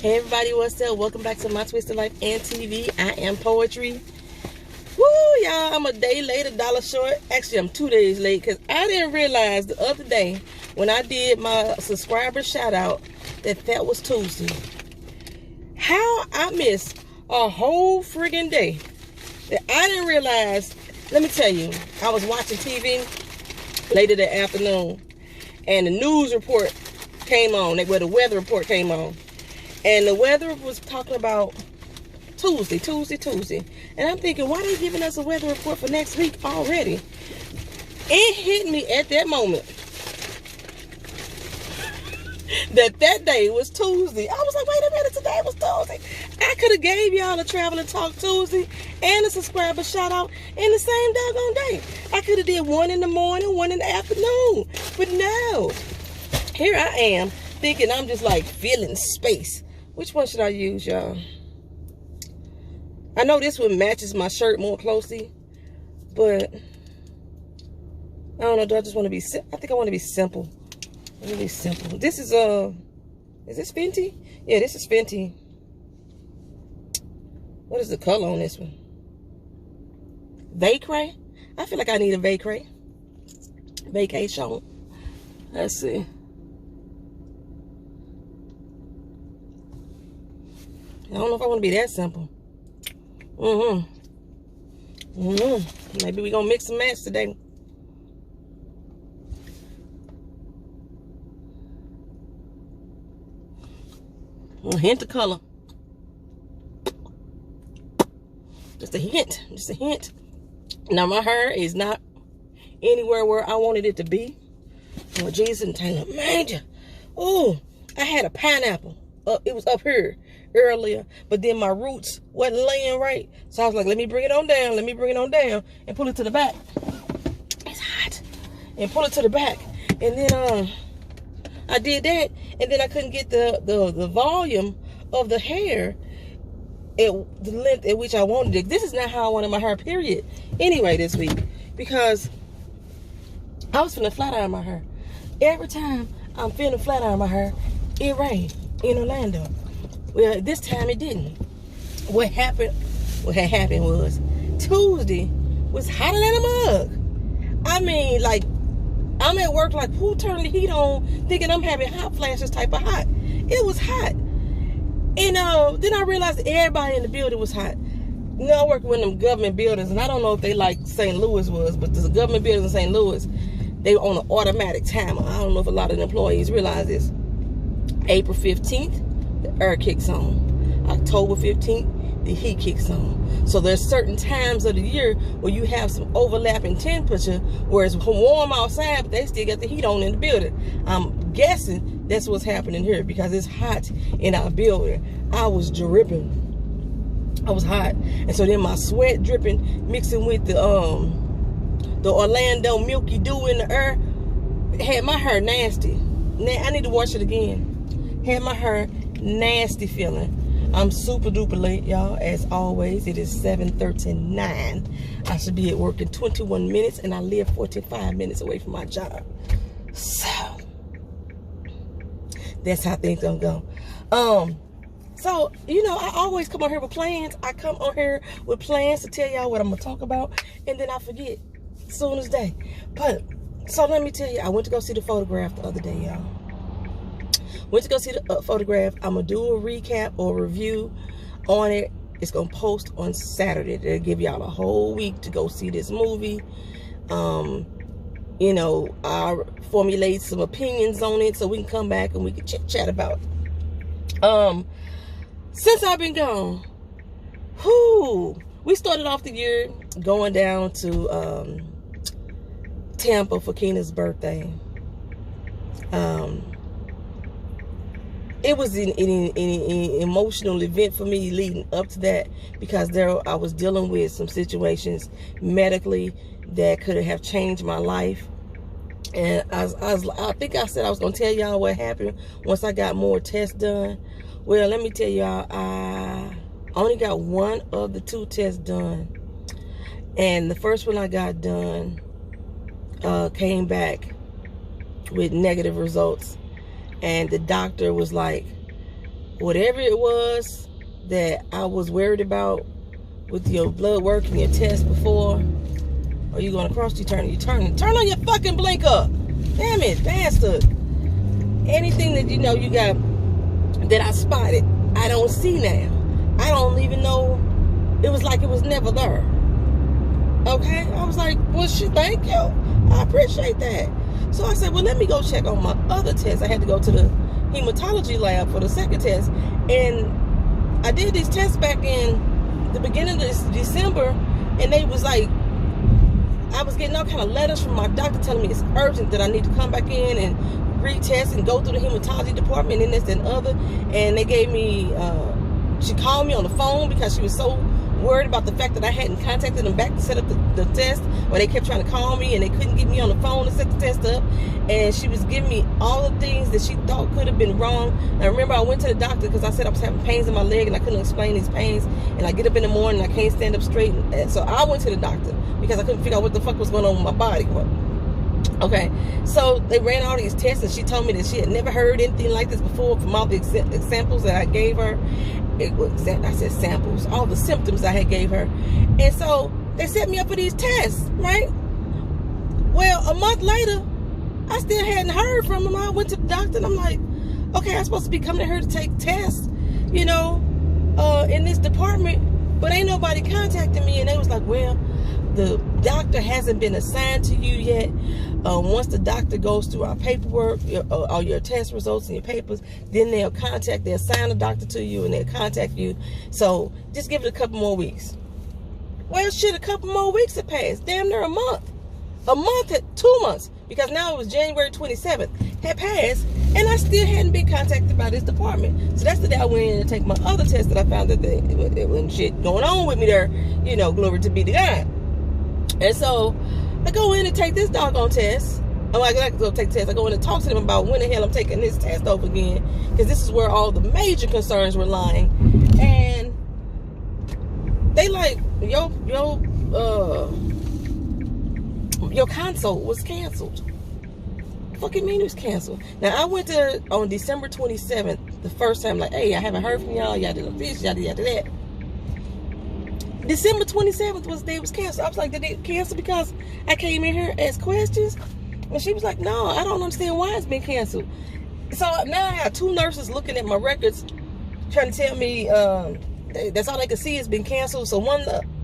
Hey everybody, what's up? Welcome back to My Twisted Life and TV. I am Poetry. Woo, y'all, I'm a day late, $1 short. Actually, I'm 2 days late because I didn't realize the other day when I did my subscriber shout out that was Tuesday. How I missed a whole friggin' day that I didn't realize. Let me tell you, I was watching TV later that afternoon and the news report came on, where the weather report came on. And the weather was talking about Tuesday. And I'm thinking, why are they giving us a weather report for next week already? It hit me at that moment that day was Tuesday. I was like, wait a minute, today was Tuesday. I could have gave y'all a Travel and Talk Tuesday and a subscriber shout out in the same doggone day. I could have did one in the morning, one in the afternoon. But no, here I am thinking I'm just like filling space. Which one should I use, y'all? I know this one matches my shirt more closely, but I don't know. Do I just want to be? I think I want to be simple. Let me be simple. This is this Fenty? Yeah, this is Fenty. What is the color on this one? Vacray. I feel like I need a Vacray. Vacation. Let's see. I don't know if I want to be that simple. Maybe we're going to mix and match today. A hint of color. Just a hint. Just a hint. Now, my hair is not anywhere where I wanted it to be. Oh, Jesus and Taylor. Manger. Oh, I had a pineapple. It was up here earlier, but then my roots wasn't laying right, so I was like, let me bring it on down, and pull it to the back. It's hot. And pull it to the back, and then I did that, and then I couldn't get the volume of the hair at the length at which I wanted it. This is not how I wanted my hair, period. Anyway, this week, because I was finna flat iron my hair. Every time I'm finna flat iron my hair, it rained in Orlando. Well, this time it didn't. What had happened was Tuesday was hotter than a mug. I mean, like, I'm at work like, who turned the heat on thinking I'm having hot flashes type of hot? It was hot. And then I realized everybody in the building was hot. You know, I work with them government buildings, and I don't know if they like St. Louis was, but the government buildings in St. Louis, they were on an automatic timer. I don't know if a lot of the employees realize this. April 15th, the air kicks on. October 15th, the heat kicks on. So there's certain times of the year where you have some overlapping temperature, where it's warm outside, but they still got the heat on in the building. I'm guessing that's what's happening here because it's hot in our building. I was dripping. I was hot. And so then my sweat dripping, mixing with the Orlando Milky Dew in the air, had my hair nasty. I need to wash it again. Had my hair nasty feeling. I'm super duper late, y'all. As always, it is 7:39. I should be at work in 21 minutes, and I live 45 minutes away from my job. So that's how things gonna go. So, you know, I always come on here with plans. I come on here with plans to tell y'all what I'm gonna talk about, and then I forget as soon as day. But so let me tell you, I went to go see the photograph the other day, y'all. Went to go see the photograph. I'm going to do a recap or a review on it. It's going to post on Saturday. They'll give y'all a whole week to go see this movie. You know, I formulate some opinions on it so we can come back and we can chit-chat about it. Since I've been gone, we started off the year going down to Tampa for Keena's birthday. It was an emotional event for me leading up to that because I was dealing with some situations medically that could have changed my life. And I think I said I was going to tell y'all what happened once I got more tests done. Well, let me tell y'all, I only got one of the 2 tests done. And the first one I got done came back with negative results. And the doctor was like, whatever it was that I was worried about with your blood work and your test before, or you going across, turn on your fucking blinker. Damn it, bastard. Anything that you know you got that I spotted, I don't see now. I don't even know. It was like it was never there. Okay? I was like, well, shit, thank you. I appreciate that. So I said, well, let me go check on my other test. I had to go to the hematology lab for the second test. And I did these tests back in the beginning of this December, and they was like, I was getting all kind of letters from my doctor telling me it's urgent that I need to come back in and retest and go through the hematology department and this and other. And they gave me, she called me on the phone because she was so worried about the fact that I hadn't contacted them back to set up the test, or they kept trying to call me and they couldn't get me on the phone to set the test up. And she was giving me all the things that she thought could have been wrong. And I remember I went to the doctor because I said I was having pains in my leg and I couldn't explain these pains, and I get up in the morning and I can't stand up straight, and so I went to the doctor because I couldn't figure out what the fuck was going on with my body. Okay, so they ran all these tests, and she told me that she had never heard anything like this before from all the examples that I gave her. I said samples, all the symptoms I had gave her. And so they set me up for these tests, right? Well, a month later, I still hadn't heard from them. I went to the doctor and I'm like, okay, I'm supposed to be coming to her to take tests, you know, in this department, but ain't nobody contacting me. And they was like, well, the doctor hasn't been assigned to you yet. Once the doctor goes through our paperwork, all your test results and your papers, then they'll assign a doctor to you and they'll contact you. So just give it a couple more weeks. Well, shit, a couple more weeks had passed. Damn near a month. 2 months. Because now it was January 27th had passed, and I still hadn't been contacted by this department. So that's the day I went in to take my other test that I found that there wasn't shit going on with me there. You know, glory to be to God. And so I go in and take this doggone test. I'm like, I go take the test. I go in and talk to them about when the hell I'm taking this test over again, because this is where all the major concerns were lying. And they like, your consult was canceled. Fucking mean it was canceled. Now I went to on December 27th, the first time, like, hey, I haven't heard from y'all. Y'all did a fish, y'all did that. December 27th was the day it was canceled. I was like, did it cancel because I came in here, asked questions? And she was like, no, I don't understand why it's been canceled. So now I have two nurses looking at my records, trying to tell me that's all they could see, it's been canceled. So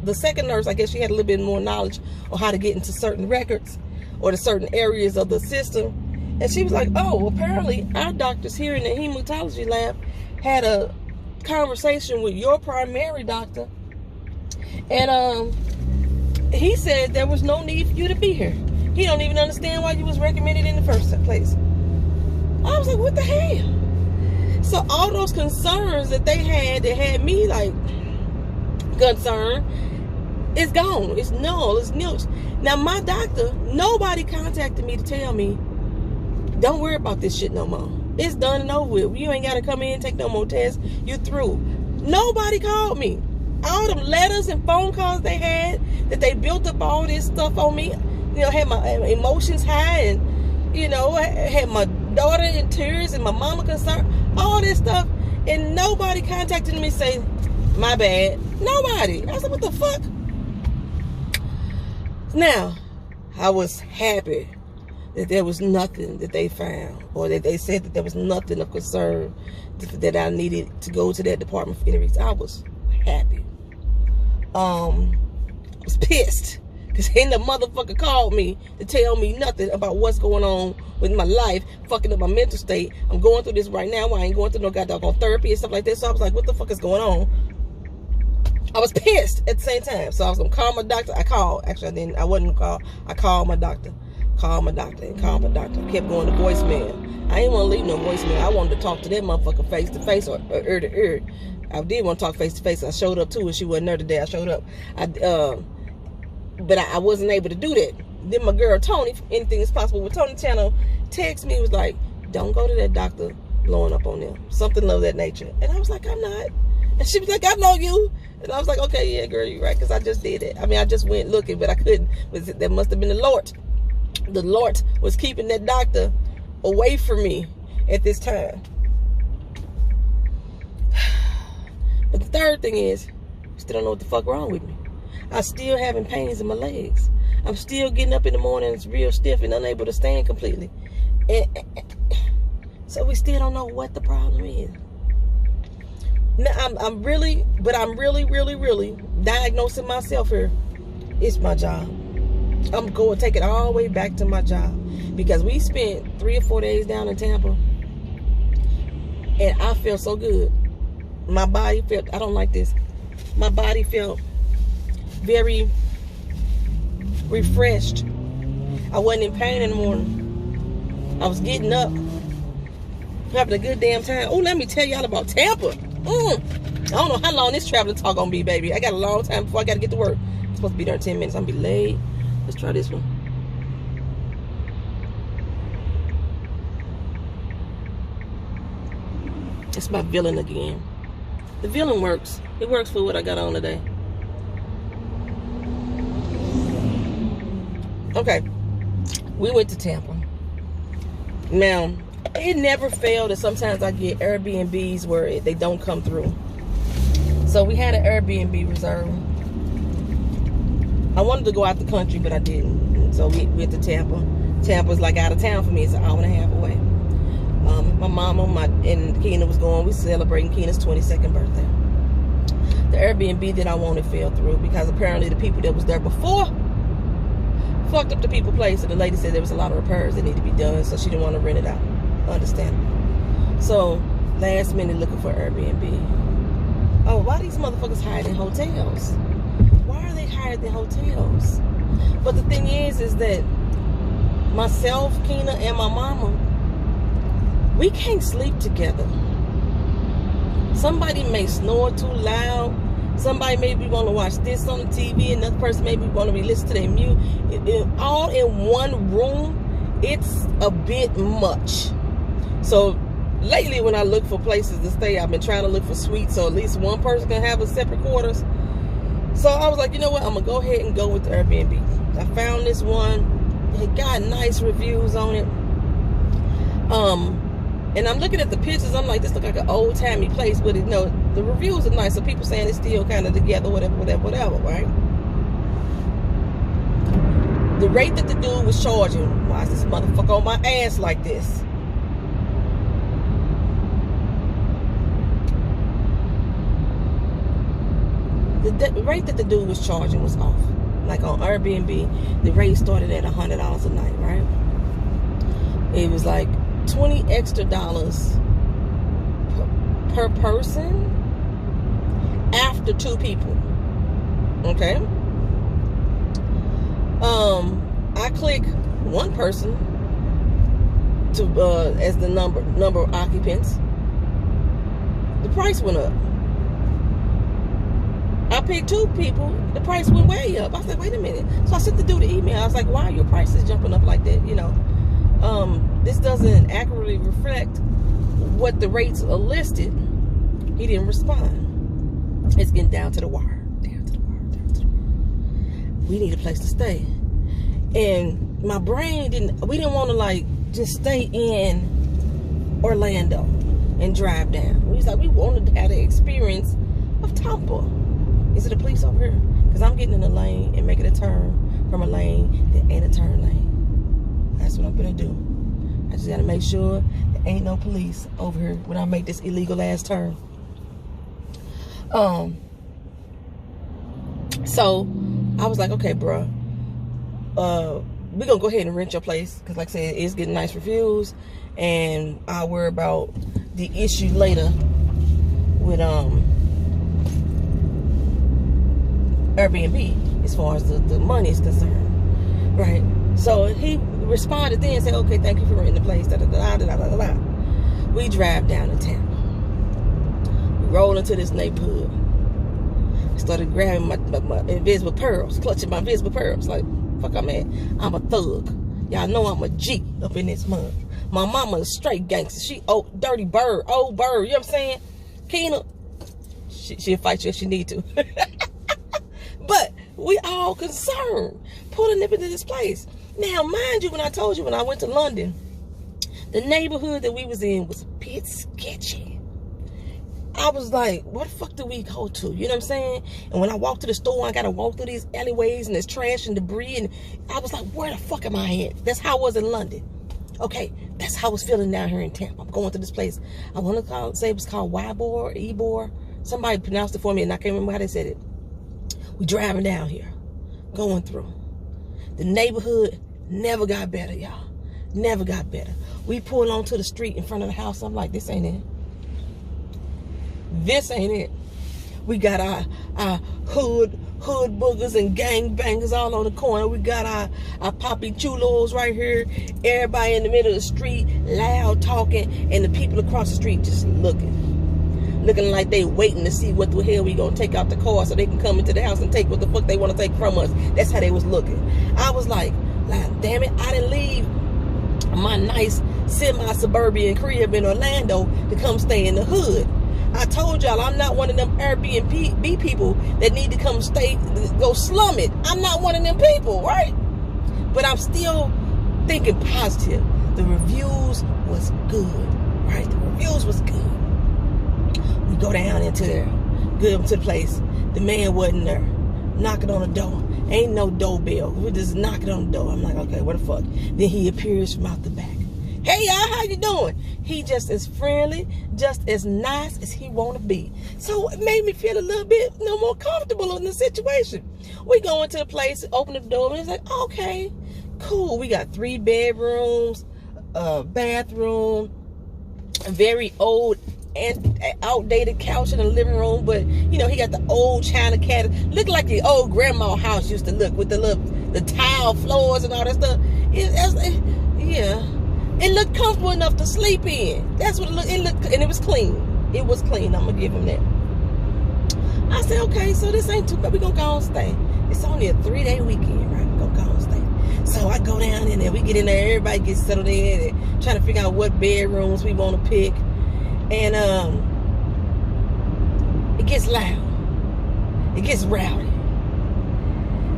the second nurse, I guess she had a little bit more knowledge on how to get into certain records or to certain areas of the system. And she was like, oh, apparently our doctors here in the hematology lab had a conversation with your primary doctor. And he said there was no need for you to be here. He don't even understand why you was recommended in the first place. I was like, what the hell? So all those concerns that they had that had me like concerned, it's gone. It's null. It's nilch. Now my doctor, nobody contacted me to tell me, don't worry about this shit no more. It's done and over with. You ain't got to come in and take no more tests. You through. Nobody called me. All them letters and phone calls they had, that they built up all this stuff on me, you know, had my emotions high, and, you know, I had my daughter in tears and my mama concerned, all this stuff, and nobody contacted me say, my bad. Nobody. I said, what the fuck? Now, I was happy that there was nothing that they found, or that they said that there was nothing of concern that I needed to go to that department for any reason. I was happy. I was pissed because ain't the motherfucker called me to tell me nothing about what's going on with my life, fucking up my mental state. I'm going through this right now. I ain't going through no goddamn therapy and stuff like that. So I was like, what the fuck is going on? I was pissed at the same time. So I was gonna call my doctor. I called. Actually, I wasn't gonna call. I called my doctor. Called my doctor. Kept going to voicemail. I didn't want to leave no voicemail. I wanted to talk to that motherfucker face to face or ear to ear. I did want to talk face to face. I showed up too, and she wasn't there today. I showed up. But I wasn't able to do that. Then my girl Tony, Anything Is Possible with Tony Channel, texted me, was like, don't go to that doctor blowing up on them. Something of that nature. And I was like, I'm not. And she was like, I know you. And I was like, okay, yeah, girl, you're right, because I just did it. I mean, I just went looking, but I couldn't. That must have been the Lord. The Lord was keeping that doctor away from me at this time. But the third thing is, I still don't know what the fuck wrong with me. I'm still having pains in my legs. I'm still getting up in the morning, it's real stiff and unable to stand completely. So we still don't know what the problem is. Now, I'm really diagnosing myself here. It's my job. I'm going to take it all the way back to my job. Because we spent 3 or 4 days down in Tampa. And I felt so good. My body felt, I don't like this. My body felt very refreshed. I wasn't in pain in the morning. I was getting up, having a good damn time. Oh, let me tell y'all about Tampa. I don't know how long this traveling talk gonna be, baby. I got a long time before I gotta get to work. I'm supposed to be there in 10 minutes. I'm gonna be late. Let's try this one. It's my villain again. The villain works. It works for what I got on today. Okay. We went to Tampa. Now, it never failed that sometimes I get Airbnbs where they don't come through. So we had an Airbnb reserved. I wanted to go out the country, but I didn't. So we went to Tampa. Tampa's like out of town for me. It's an hour and a half away. My mama and Keena was going. We celebrating Keena's 22nd birthday. The Airbnb that I wanted fell through because apparently the people that was there before fucked up the people place. And the lady said there was a lot of repairs that need to be done, so she didn't want to rent it out. Understandable. So last minute looking for Airbnb. Oh, why these motherfuckers hired in hotels? Why are they hired in hotels? But the thing is that myself, Keena, and my mama, we can't sleep together. Somebody may snore too loud. Somebody maybe want to watch this on the TV. Another person maybe want to be listening to their music. All in one room, it's a bit much. So lately when I look for places to stay, I've been trying to look for suites so at least one person can have a separate quarters. So I was like, you know what? I'm going to go ahead and go with the Airbnb. I found this one. It got nice reviews on it. And I'm looking at the pictures. I'm like, this look like an old-timey place. But, the reviews are nice. So people saying it's still kind of together, whatever, right? The rate that the dude was charging. Why is this motherfucker on my ass like this? The rate that the dude was charging was off. Like on Airbnb, the rate started at $100 a night, right? It was like $20 extra per person after 2 people. Okay. I click one person to as the number of occupants. The price went up. I picked 2 people, the price went way up. I was like, wait a minute. So I sent the dude the email. I was like, why are your prices jumping up like that? This doesn't accurately reflect what the rates are listed. He didn't respond. It's getting down to the wire. We need a place to stay. And my brain we didn't want to like just stay in Orlando and drive down. We wanted to have the experience of Tampa. Is it a police over here? Because I'm getting in the lane and making a turn from a lane that ain't a turn lane. That's what I'm gonna do. I just gotta make sure there ain't no police over here when I make this illegal ass turn. So I was like, okay, bro, we're gonna go ahead and rent your place because, like I said, it's getting nice reviews, and I'll worry about the issue later with Airbnb as far as the money is concerned, right? So he responded then and said, okay, thank you for renting the place, We drive down to town. We roll into this neighborhood. I started grabbing my invisible pearls, clutching my invisible pearls, like, fuck I'm at. I'm a thug. Y'all know I'm a G up in this month. My mama is straight gangster. She dirty bird, old bird, you know what I'm saying? Keena, she'll fight you if she need to. But we all concerned pulling up into this place. Now, mind you, when I told you when I went to London, the neighborhood that we was in was a bit sketchy. I was like, what the fuck do we go to? You know what I'm saying? And when I walked to the store, I got to walk through these alleyways and there's trash and debris. And I was like, where the fuck am I at? That's how I was in London. Okay, that's how I was feeling down here in Tampa. I'm going to this place. I want to say it was called Ybor, Ebor. Somebody pronounced it for me and I can't remember how they said it. We driving down here, going through. The neighborhood never got better, y'all. Never got better. We pull onto the street in front of the house. I'm like, this ain't it. This ain't it. We got our hood boogers and gang bangers all on the corner. We got our poppy chulos right here. Everybody in the middle of the street, loud talking, and the people across the street just looking like they waiting to see what the hell we gonna take out the car so they can come into the house and take what the fuck they want to take from us. That's how they was looking. I was like, damn it, I didn't leave my nice semi-suburban crib in Orlando to come stay in the hood. I told y'all I'm not one of them Airbnb people that need to come go slum it. I'm not one of them people, right? But I'm still thinking positive. The reviews was good, right? The reviews was good. We go down into there, good to the place. The man wasn't there. Knocking on the door. Ain't no doorbell. We just knocking on the door. I'm like, okay, what the fuck? Then he appears from out the back. Hey y'all, how you doing? He just as friendly, just as nice as he want to be. So it made me feel a little bit more comfortable in the situation. We go into the place, open the door, and it's like, okay, cool. We got 3 bedrooms, a bathroom, a very old and outdated couch in the living room, but you know, he got the old China cat, look like the old grandma house used to look, with the tile floors and all that stuff. Yeah. It looked comfortable enough to sleep in. That's what it looked, and it was clean. It was clean. I'm gonna give him that. I said, okay, so this ain't too bad. We gonna go and stay. It's only a 3-day weekend, right? We gonna go and stay. So I go down in there. We get in there. Everybody gets settled in and trying to figure out what bedrooms we want to pick. And it gets loud. It gets rowdy.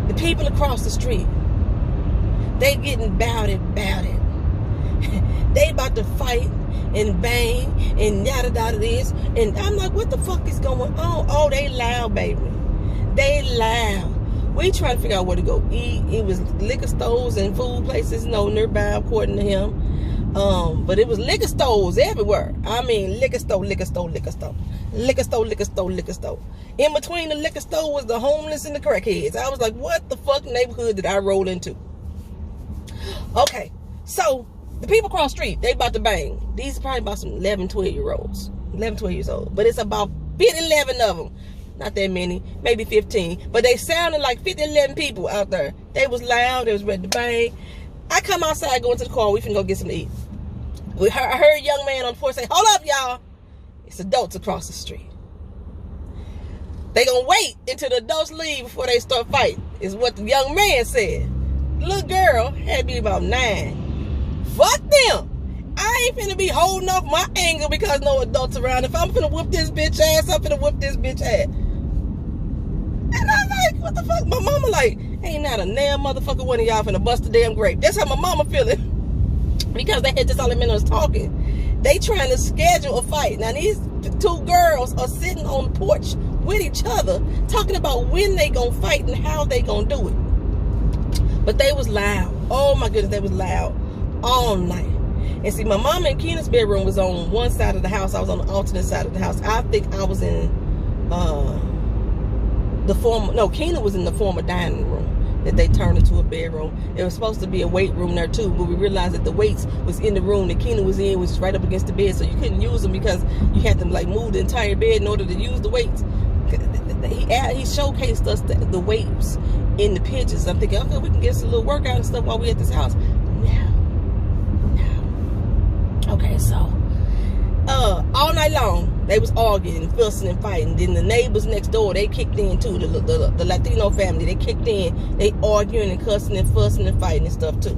The people across the street, they getting about it. They about to fight and bang and yada yada this. And I'm like, what the fuck is going on? Oh, they loud, baby. They loud. We trying to figure out where to go eat. It was liquor stores and food places nearby, according to him. But it was liquor stores everywhere. I mean, liquor store. In between the liquor store was the homeless and the crackheads. I was like, what the fuck neighborhood did I roll into? Okay, so the people across the street, they about to bang. These are probably about some 11, 12 years old. But it's about 11 of them. Not that many, maybe 15. But they sounded like 11 people out there. They was loud, they was ready to bang. I come outside, go into the car, we finna go get something to eat. I heard a young man on the porch say, hold up, y'all. It's adults across the street. They gonna wait until the adults leave before they start fighting, is what the young man said. The little girl had to be about 9. Fuck them. I ain't finna be holding off my anger because no adults around. If I'm finna whoop this bitch ass, I'm finna whoop this bitch ass. And I'm like, what the fuck? My mama like, ain't not a damn motherfucker one of y'all finna bust a damn grape. That's how my mama feeling. Because they had just all the men was talking. They trying to schedule a fight. Now these 2 girls are sitting on the porch with each other, talking about when they gonna fight and how they gonna do it. But they was loud. Oh my goodness, they was loud all night. And see, my mama and Keena's bedroom was on one side of the house. I was on the alternate side of the house. I think I was in Keena was in the former dining room that they turned into a bedroom. There was supposed to be a weight room there too, but we realized that the weights was in the room that Keena was in, which was right up against the bed, so you couldn't use them because you had to like move the entire bed in order to use the weights. He showcased us the weights in the pictures. I'm thinking, okay, we can get us a little workout and stuff while we at this house. No. Okay, so all night long they was arguing and fussing and fighting. Then the neighbors next door, they kicked in too. The Latino family, they kicked in. They arguing and cussing and fussing and fighting and stuff too.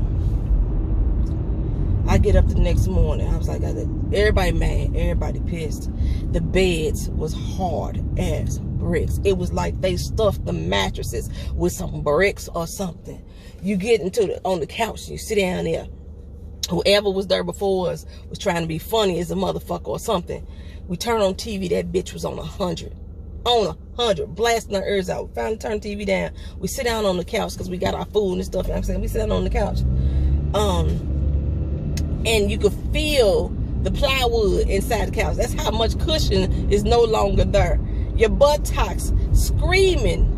I get up the next morning. I was like, everybody mad, everybody pissed. The beds was hard as bricks. It was like they stuffed the mattresses with some bricks or something. You get on the couch, you sit down there. whoever was there before us was trying to be funny as a motherfucker or something. We turned on TV, that bitch was on 100. On 100, blasting our ears out. Finally turned the TV down. We sit down on the couch because we got our food and stuff. You know what I'm saying? We sit down on the couch. And you could feel the plywood inside the couch. That's how much cushion is no longer there. Your buttocks screaming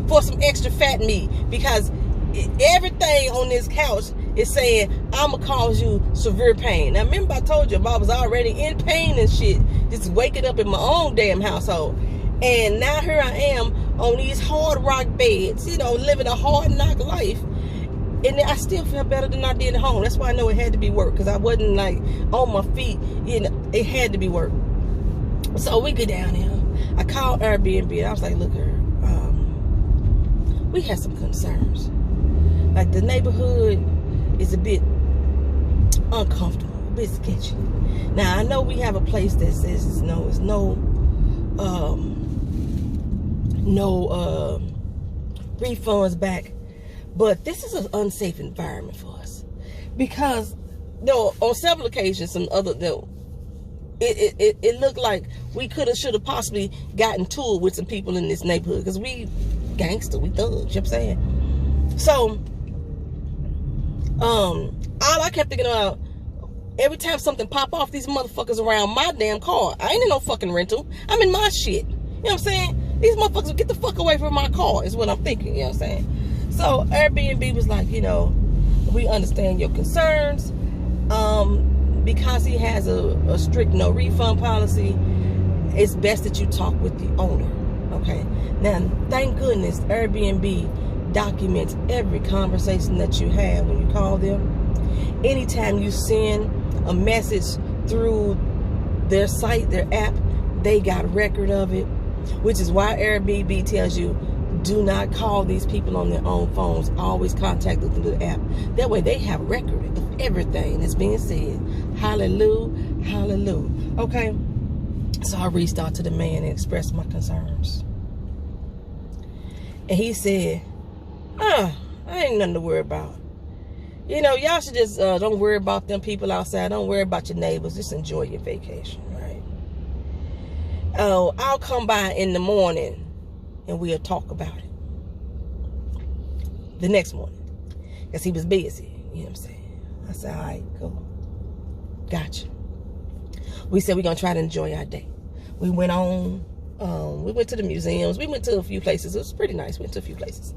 for some extra fat meat, because everything on this couch is saying, I'm gonna cause you severe pain. Now remember I told you I was already in pain and shit, just waking up in my own damn household. And now here I am on these hard rock beds, you know, living a hard knock life. And I still feel better than I did at home. That's why I know it had to be work, because I wasn't like on my feet. You know, it had to be work. So we get down there. I called Airbnb and I was like, look here, we had some concerns. Like the neighborhood is a bit uncomfortable, a bit sketchy. Now I know we have a place that says it's no refunds back, but this is an unsafe environment for us, because on several occasions, some other it looked like we should have possibly gotten to it with some people in this neighborhood, because we gangster, we thugs, you know what I'm saying? So all I kept thinking about, every time something pop off, these motherfuckers around my damn car. I ain't in no fucking rental. I'm in my shit. You know what I'm saying? These motherfuckers will get the fuck away from my car, is what I'm thinking. You know what I'm saying? So Airbnb was like, you know, we understand your concerns. Because he has a strict no refund policy, it's best that you talk with the owner. Okay. Now, thank goodness Airbnb documents every conversation that you have when you call them. Anytime you send a message through their site, their app, they got record of it, which is why Airbnb tells you, do not call these people on their own phones. Always contact them through the app. That way they have record of everything that's being said. Hallelujah, hallelujah. Okay, so I reached out to the man and expressed my concerns. And he said, I ain't nothing to worry about. You know, y'all should just don't worry about them people outside. Don't worry about your neighbors. Just enjoy your vacation, right? Oh, I'll come by in the morning and we'll talk about it. The next morning, because he was busy, you know what I'm saying? I said, all right, cool. Gotcha. We said we're going to try to enjoy our day. We went on, we went to the museums. We went to a few places. It was pretty nice. We went to a few places.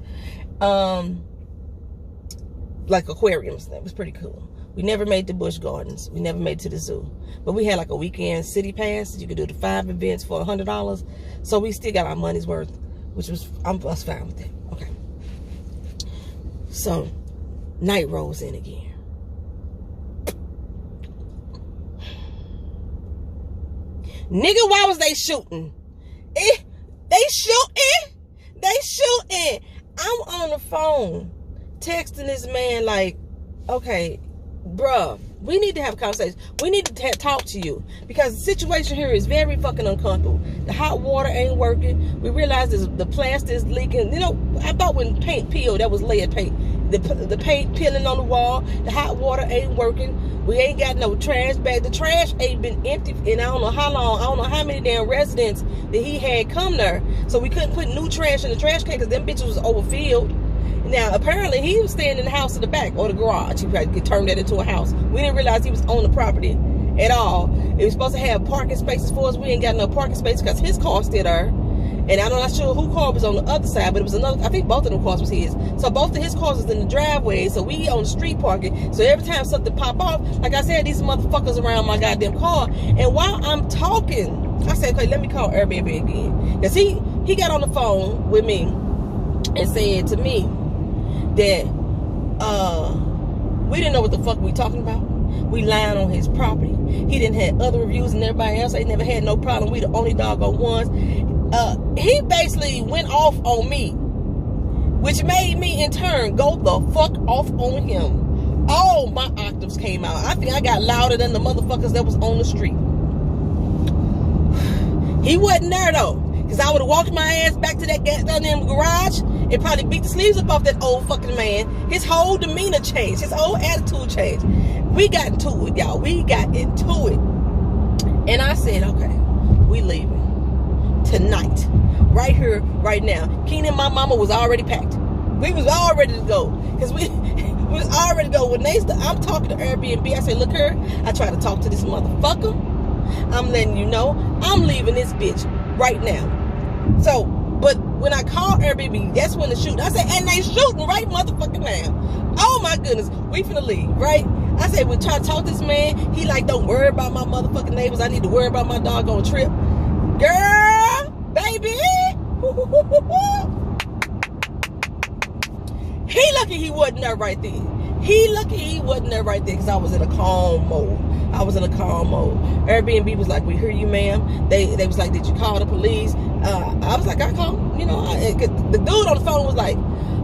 Like aquariums. That was pretty cool. We never made the Busch Gardens. We never made it to the zoo. But we had like a weekend city pass. You could do the 5 events for $100. So we still got our money's worth, which was, I was fine with that. Okay. So, night rolls in again. Nigga, why was they shooting? They shooting. I'm on the phone texting this man like, okay, bruh, we need to have a conversation. We need to talk to you, because the situation here is very fucking uncomfortable. The hot water ain't working. We realize the plastic is leaking. You know, I thought when paint peeled, that was lead paint. The paint peeling on the wall. The hot water ain't working. We ain't got no trash bag. The trash ain't been empty in I don't know how long. I don't know how many damn residents that he had come there. So we couldn't put new trash in the trash can because them bitches was overfilled. Now, apparently, he was staying in the house in the back or the garage. He probably turned that into a house. We didn't realize he was on the property at all. It was supposed to have parking spaces for us. We ain't got no parking space because his car's still there. And I'm not sure who car was on the other side, but it was another. I think both of them cars was his. So both of his cars was in the driveway. So we on the street parking. So every time something pop off, like I said, these motherfuckers around my goddamn car. And while I'm talking, I said, okay, let me call Airbnb again. Because he got on the phone with me and said to me that we didn't know what the fuck we talking about. We lying on his property. He didn't have other reviews than everybody else. They never had no problem. We the only doggone ones. He basically went off on me, which made me in turn go the fuck off on him. All my octaves came out. I think I got louder than the motherfuckers that was on the street. He wasn't there though, because I would have walked my ass back to that goddamn garage It probably beat the sleeves up off that old fucking man. His whole demeanor changed. His whole attitude changed. We got into it, y'all. We got into it. And I said, okay, we leaving tonight. Right here, right now. Keenan and my mama was already packed. We was all ready to go. Because we was all ready to go. When I'm talking to Airbnb, I say, look here, I try to talk to this motherfucker. I'm letting you know, I'm leaving this bitch right now. So, but when I call Airbnb, that's when the shoot. I said, and they shooting right motherfucking now. Oh my goodness, we finna leave, right? I said, we try to talk to this man. He like, don't worry about my motherfucking neighbors. I need to worry about my doggone trip. Girl, baby. He lucky he wasn't there right then. He lucky he wasn't there right there because I was in a calm mode. Airbnb was like, we hear you, ma'am. They was like, did you call the police? I was like, I called. You know, the dude on the phone was like,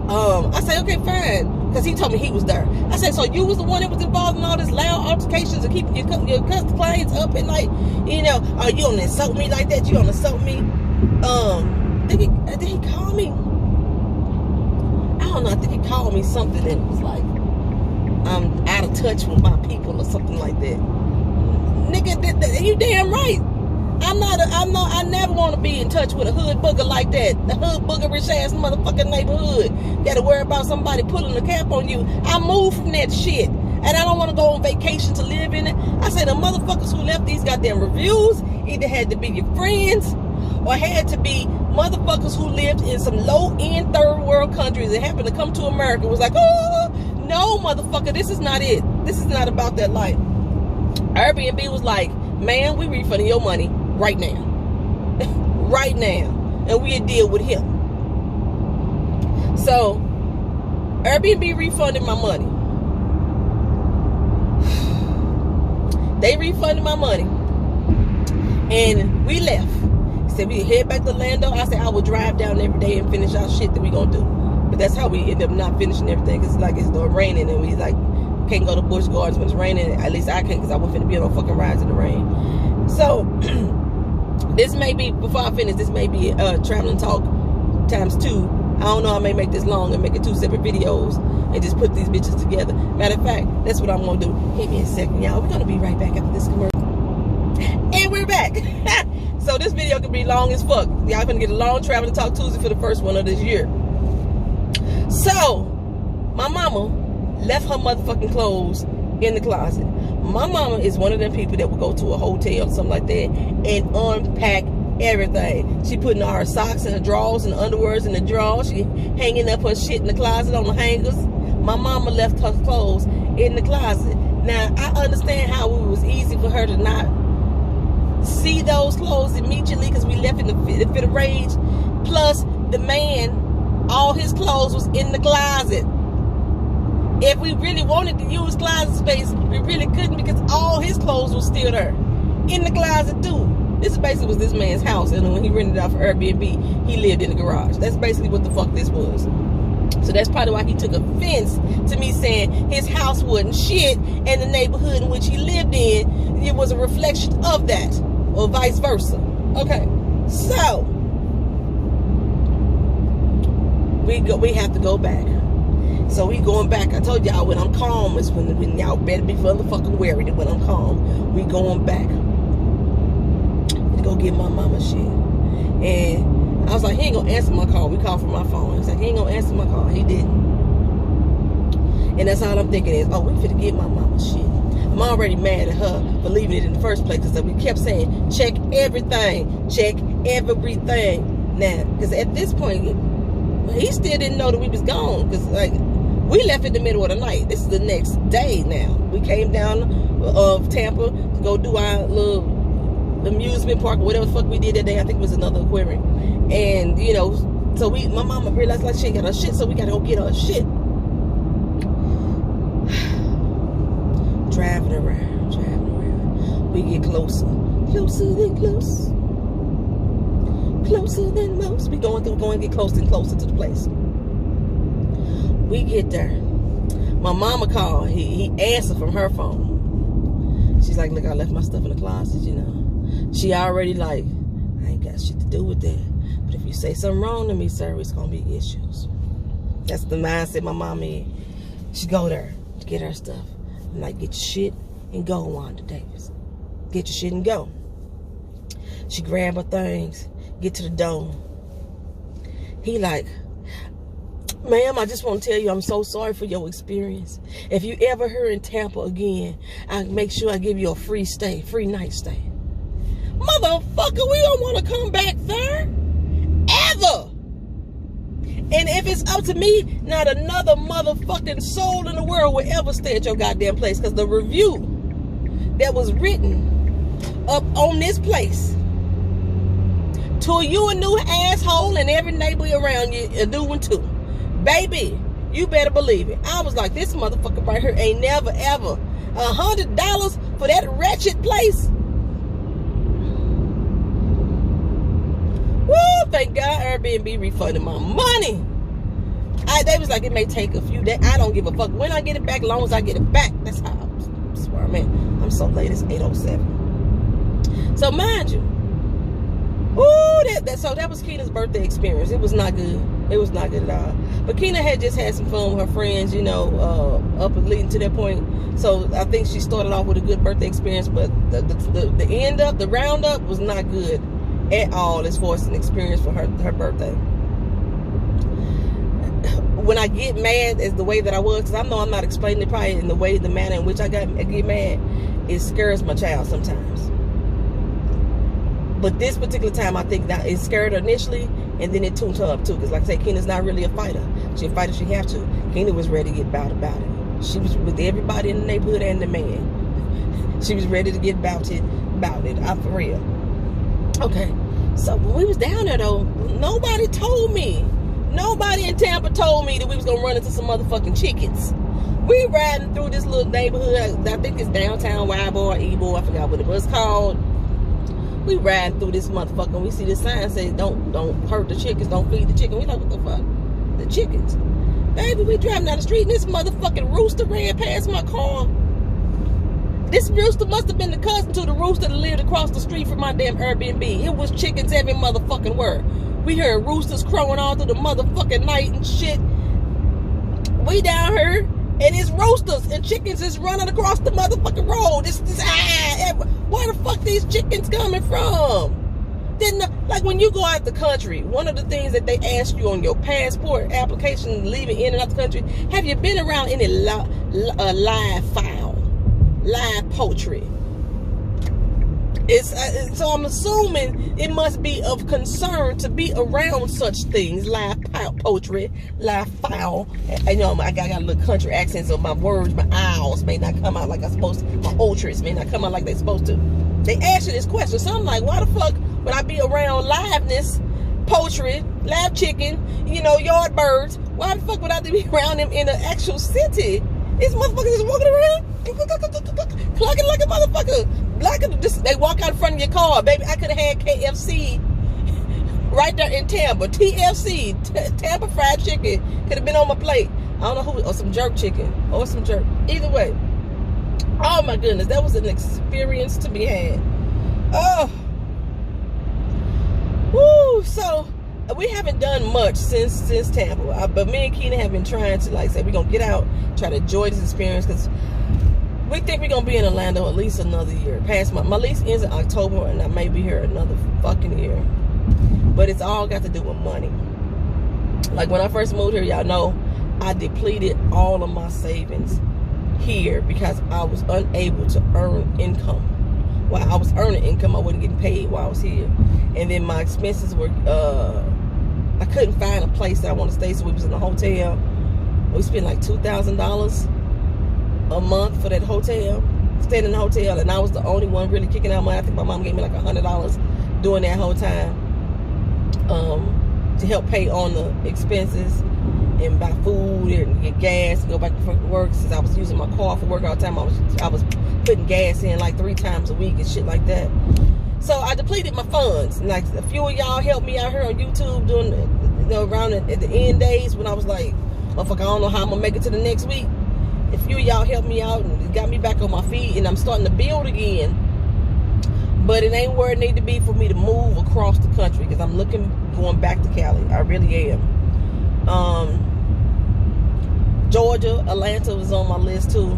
I said, okay, fine. Because he told me he was there. I said, so you was the one that was involved in all this loud altercations and keeping your clients up at night? You know, oh, you don't insult me like that. You don't insult me. Did he call me? I don't know. I think he called me something that was like, I'm out of touch with my people or something like that. Nigga, you damn right. I never want to be in touch with a hood booger like that. The hood booger rich ass motherfucking neighborhood. You gotta worry about somebody pulling the cap on you. I moved from that shit. And I don't want to go on vacation to live in it. I said the motherfuckers who left these goddamn reviews either had to be your friends or had to be motherfuckers who lived in some low-end third world countries that happened to come to America. It was like, oh, no, motherfucker, this is not it. This is not about that life. Airbnb was like, man, we refunding your money right now. Right now. And we'll deal with him. So, Airbnb refunded my money. They refunded my money. And we left. Said we head back to Orlando. I said I will drive down every day and finish our shit that we gonna do. But that's how we end up not finishing everything. Cause like it's raining and we like can't go to Busch Gardens when it's raining. At least I can't because I wasn't finna be on no fucking rides in the rain. So this may be, before I finish, this may be traveling talk ×2. I don't know, I may make this long and make it 2 separate videos and just put these bitches together. Matter of fact, that's what I'm gonna do. Give me a second, y'all. We're gonna be right back after this commercial. And we're back. So this video could be long as fuck. Y'all gonna get a long traveling talk Tuesday for the first one of this year. So my mama left her motherfucking clothes in the closet. My mama is one of them people that will go to a hotel or something like that and unpack everything. She putting all her socks in her drawers and underwears in the drawers. She hanging up her shit in the closet on the hangers. My mama left her clothes in the closet. Now I understand how it was easy for her to not see those clothes immediately because we left in the fit of rage. Plus the man, all his clothes was in the closet. If we really wanted to use closet space, we really couldn't because all his clothes was still there in the closet too. This basically was this man's house, and when he rented it out for Airbnb, he lived in the garage. That's basically what the fuck this was. So that's probably why he took offense to me saying his house wasn't shit and the neighborhood in which he lived in, it was a reflection of that, or vice versa. Okay, so we have to go back. So we going back. I told y'all when I'm calm is when y'all better be motherfucking wary that when I'm calm, we going back to go get my mama shit. And I was like, he ain't gonna answer my call. We called from my phone. He's like, he ain't gonna answer my call. He didn't. And that's all I'm thinking is, oh, we finna get my mama shit. I'm already mad at her for leaving it in the first place because we kept saying, check everything. Check everything. Now, because at this point, he still didn't know that we was gone because, like, we left in the middle of the night. This is the next day now. We came down of Tampa to go do our little amusement park or whatever the fuck we did that day. I think it was another aquarium. And, you know, so my mama realized like she ain't got her shit, so we gotta go get her shit. Driving around. We get closer. Closer than close. Closer than most. We going to get closer and closer to the place. We get there. My mama called. He answered from her phone. She's like, look, I left my stuff in the closet, you know. She already like, I ain't got shit to do with that. But But if you say something wrong to me, sir, it's going to be issues. That's the mindset my mom in. She go there to get her stuff. I'm like, get your shit and go, Wanda Davis. Get your shit and go. She grab her things, get to the door. He like, ma'am, I just want to tell you I'm so sorry for your experience. If you ever here in Tampa again, I'll make sure I give you a free night stay. Motherfucker, we don't want to come back there. Ever. And if it's up to me, not another motherfucking soul in the world will ever stay at your goddamn place. Because the review that was written up on this place, to you a new asshole and every neighbor around you a new one too. Baby, you better believe it. I was like, this motherfucker right here ain't never ever $100 for that wretched place. Woo, thank God Airbnb refunded my money. They was like, it may take a few days. I don't give a fuck when I get it back, as long as I get it back. That's how I swear, man. I'm so late, it's 8:07. So mind you, so that was Keena's birthday experience. It was not good. It was not good at all. But Keena had just had some fun with her friends, you know, up and leading to that point. So I think she started off with a good birthday experience, but the end up, the roundup was not good at all as far as an experience for her birthday. When I get mad as the way that I was, because I know I'm not explaining it probably in the manner in which I get mad, it scares my child sometimes. But this particular time, I think that it scared her initially, and then it tuned her up too. Because like I say, Keena's not really a fighter. She's a fighter, she have to. Keena was ready to get about it. She was with everybody in the neighborhood and the man. She was ready to get about it. I'm for real. Okay, so when we was down there though, nobody told me. Nobody in Tampa told me that we was gonna run into some motherfucking chickens. We riding through this little neighborhood. I think it's downtown Wibo or Ebo. I forgot what it was called. We riding through this motherfucker and we see this sign say, don't hurt the chickens, don't feed the chicken. We like, what the fuck? The chickens. Baby, we driving down the street and this motherfucking rooster ran past my car. This rooster must have been the cousin to the rooster that lived across the street from my damn Airbnb. It was chickens every motherfucking word. We heard roosters crowing all through the motherfucking night and shit. We down here and it's roosters and chickens is running across the motherfucking road. Where the fuck these chickens coming from? Like when you go out the country, one of the things that they ask you on your passport application, leaving in and out the country, have you been around any live fowl, live poultry? So I'm assuming it must be of concern to be around such things, live poultry, live fowl. I know I got a little country accent, so my words, my owls may not come out like I'm supposed to. My ultras may not come out like they're supposed to. They ask you this question, so I'm like, why the fuck would I be around liveness, poultry, live chicken, you know, yard birds? Why the fuck would I be around them in an actual city? These motherfuckers is walking around, clucking like a motherfucker. They walk out in front of your car, baby. I could have had KFC right there in Tampa. TFC, Tampa fried chicken, could have been on my plate. I don't know who, or some jerk chicken, or some jerk. Either way. Oh my goodness, that was an experience to be had. Oh, woo! So we haven't done much since Tampa, but me and Keena have been trying to, like, say, we're gonna get out, try to enjoy this experience, because we think we're gonna be in Orlando at least another year. Past my lease ends in October, and I may be here another fucking year. But it's all got to do with money. Like when I first moved here, y'all know I depleted all of my savings here because I was unable to earn income. While I was earning income, I wasn't getting paid while I was here. And then my expenses were, I couldn't find a place that I want to stay, so we was in a hotel. We spent like $2,000 a month for that hotel, staying in the hotel, and I was the only one really kicking out money. I think my mom gave me like $100 during that whole time to help pay on the expenses and buy food and get gas and go back to work. Since I was using my car for work all the time, I was putting gas in like 3 times a week and shit like that. So I depleted my funds. And like a few of y'all helped me out here on YouTube doing, you know, around at the end days when I was like, motherfucker, I don't know how I'm gonna make it to the next week. A few of y'all helped me out and got me back on my feet, and I'm starting to build again. But it ain't where it need to be for me to move across the country, because I'm looking going back to Cali. I really am. Georgia, Atlanta was on my list too.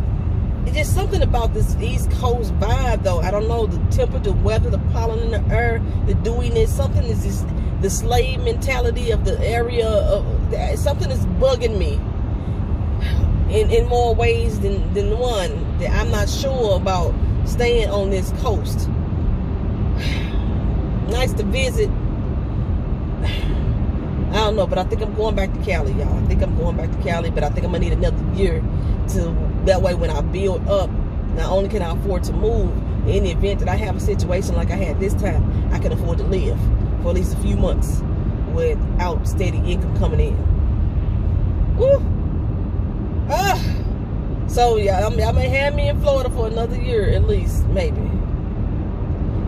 It's just something about this East Coast vibe, though. I don't know, the temperature, the weather, the pollen in the air, the dewiness. Something is just the slave mentality of the area. Something is bugging me in more ways than one. That I'm not sure about staying on this coast. Nice to visit. I don't know, but I think I'm going back to Cali, y'all. I think I'm going back to Cali, but I think I'm gonna need another year that way when I build up, not only can I afford to move, in the event that I have a situation like I had this time, I can afford to live for at least a few months without steady income coming in. Woo! So yeah, I may have me in Florida for another year at least, maybe.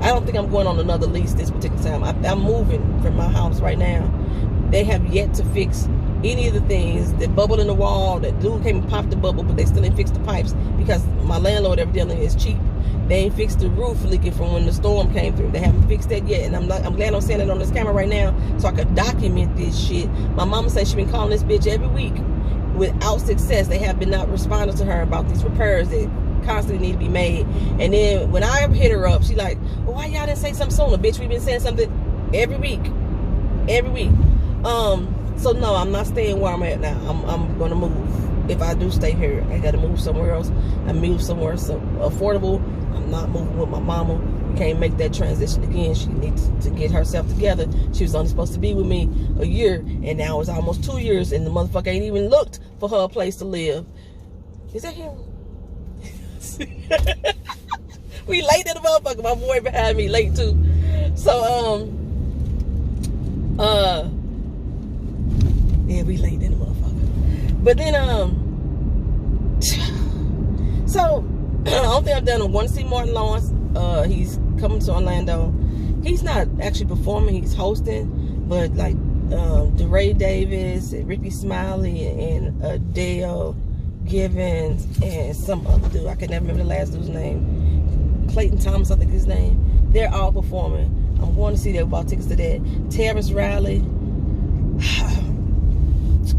I don't think I'm going on another lease this particular time. I'm moving from my house right now. They have yet to fix any of the things. The bubble in the wall, that dude came and popped the bubble, but they still ain't fixed the pipes because my landlord evidently is cheap. They ain't fixed the roof leaking from when the storm came through. They haven't fixed that yet, and I'm glad I'm saying it on this camera right now so I could document this shit. My mama said she been calling this bitch every week without success. They have been not responding to her about these repairs that constantly need to be made. And then when I hit her up, she like, well, why y'all didn't say something sooner? Bitch, we've been saying something every week. So no, I'm not staying where I'm at now. I'm gonna move. If I do stay here, I gotta move somewhere else. I move somewhere so affordable. I'm not moving with my mama. We can't make that transition again. She needs to get herself together. She was only supposed to be with me a year, and now it's almost 2 years, and the motherfucker ain't even looked for her a place to live. Is that him? We late in the motherfucker. My boy behind me late too. So yeah, we late in the motherfucker. But then so I don't think I've done. I want to see Martin Lawrence. He's coming to Orlando. He's not actually performing, he's hosting, but like DeRay Davis and Ricky Smiley and Adele Givens and some other dude, I can never remember the last dude's name, Clayton Thomas I think his name, they're all performing. I'm going to see them, bought tickets to that. Terrence Riley.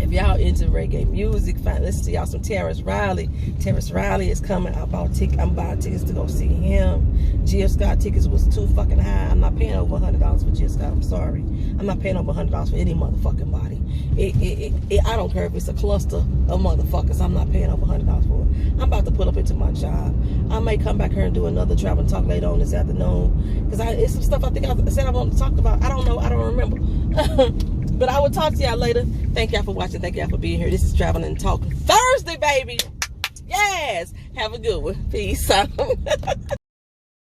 If y'all into reggae music, fine, listen to y'all some Terrence Riley. Terrence Riley is coming. I'm buying tickets to go see him. Jill Scott tickets was too fucking high. I'm not paying over $100 for Jill Scott. I'm sorry. I'm not paying over $100 for any motherfucking body. I don't care if it's a cluster of motherfuckers. I'm not paying over $100 for it. I'm about to pull up into my job. I may come back here and do another travel talk later on this afternoon. Because it's some stuff I think I said I wanted to talk about. I don't know. I don't remember. But I will talk to y'all later. Thank y'all for watching. Thank y'all for being here. This is Traveling and Talking Thursday, baby. Yes. Have a good one. Peace out.